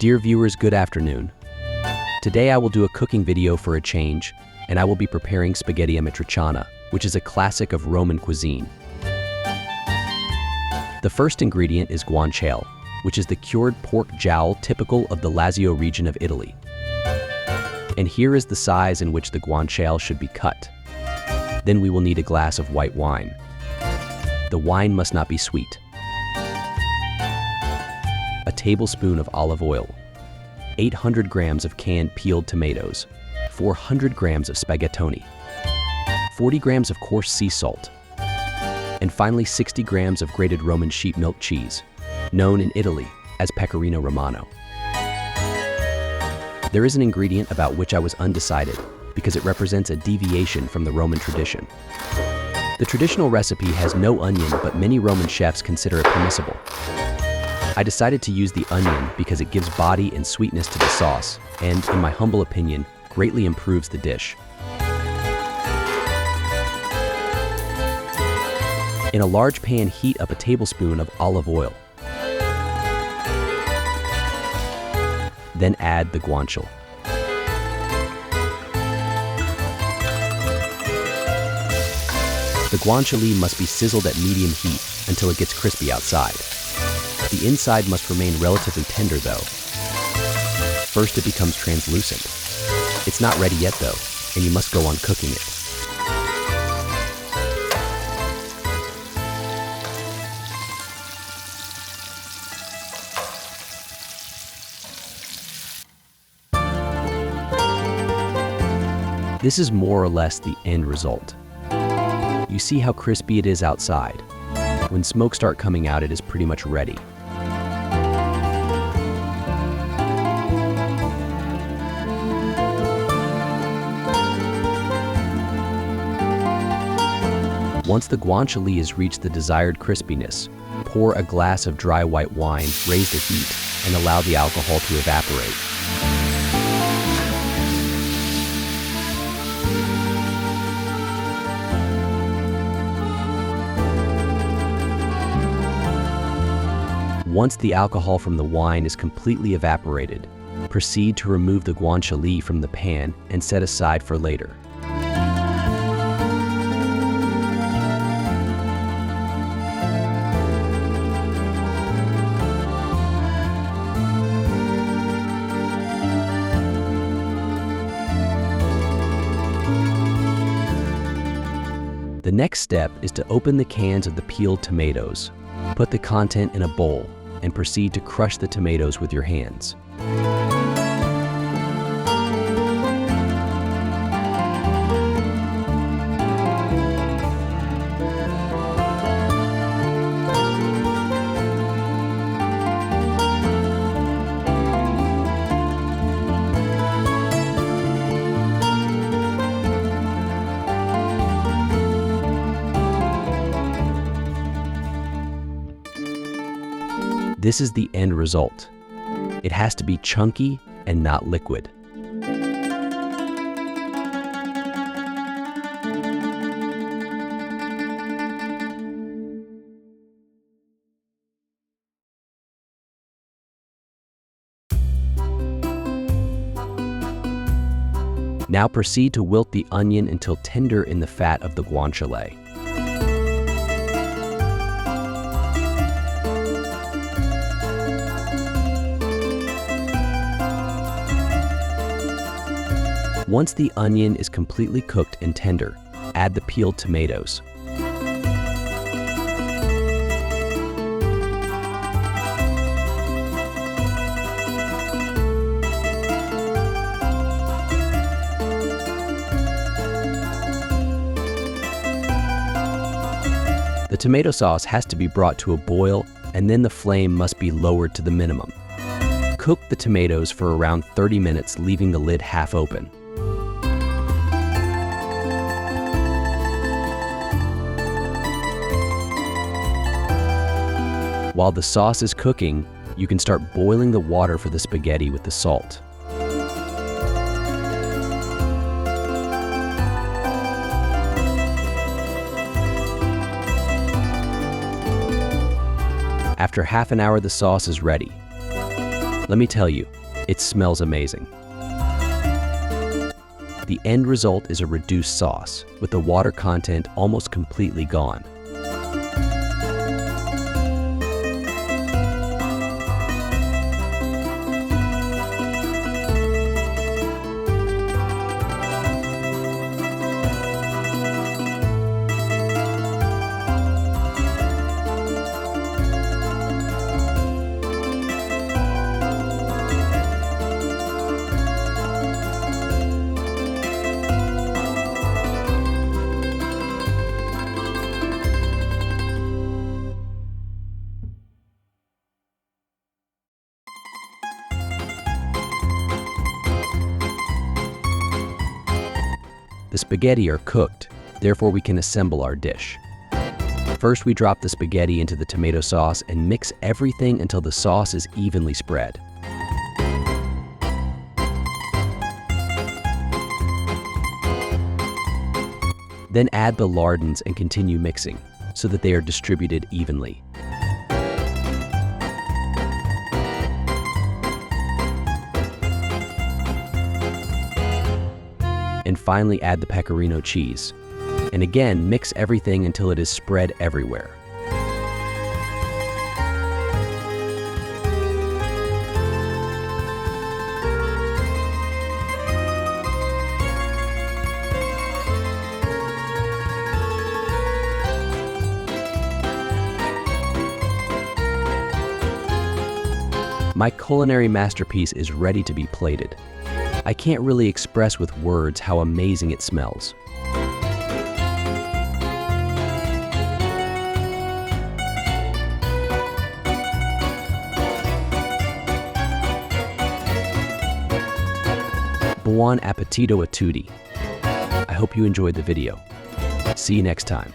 Dear viewers, good afternoon. Today I will do a cooking video for a change, and I will be preparing spaghetti amatriciana, which is a classic of Roman cuisine. The first ingredient is guanciale, which is the cured pork jowl typical of the Lazio region of Italy. And here is the size in which the guanciale should be cut. Then we will need a glass of white wine. The wine must not be sweet. A tablespoon of olive oil, 800 grams of canned peeled tomatoes, 400 grams of spaghettoni, 40 grams of coarse sea salt, and finally 60 grams of grated Roman sheep milk cheese, known in Italy as pecorino romano. There is an ingredient about which I was undecided because it represents a deviation from the Roman tradition. The traditional recipe has no onion, but many Roman chefs consider it permissible. I decided to use the onion because it gives body and sweetness to the sauce and, in my humble opinion, greatly improves the dish. In a large pan, heat up a tablespoon of olive oil. Then add the guanciale. The guanciale must be sizzled at medium heat until it gets crispy outside. The inside must remain relatively tender though. First it becomes translucent. It's not ready yet though, and you must go on cooking it. This is more or less the end result. You see how crispy it is outside. When smoke starts coming out, it is pretty much ready. Once the guanciale has reached the desired crispiness, pour a glass of dry white wine, raise the heat, and allow the alcohol to evaporate. Once the alcohol from the wine is completely evaporated, proceed to remove the guanciale from the pan and set aside for later. The next step is to open the cans of the peeled tomatoes. Put the content in a bowl and proceed to crush the tomatoes with your hands. This is the end result. It has to be chunky and not liquid. Now proceed to wilt the onion until tender in the fat of the guanciale. Once the onion is completely cooked and tender, add the peeled tomatoes. The tomato sauce has to be brought to a boil, and then the flame must be lowered to the minimum. Cook the tomatoes for around 30 minutes, leaving the lid half open. While the sauce is cooking, you can start boiling the water for the spaghetti with the salt. After half an hour, the sauce is ready. Let me tell you, it smells amazing. The end result is a reduced sauce, with the water content almost completely gone. The spaghetti are cooked, therefore we can assemble our dish. First, we drop the spaghetti into the tomato sauce and mix everything until the sauce is evenly spread. Then add the lardons and continue mixing so that they are distributed evenly. And finally add the pecorino cheese. And again, mix everything until it is spread everywhere. My culinary masterpiece is ready to be plated. I can't really express with words how amazing it smells. Buon appetito a tutti. I hope you enjoyed the video. See you next time.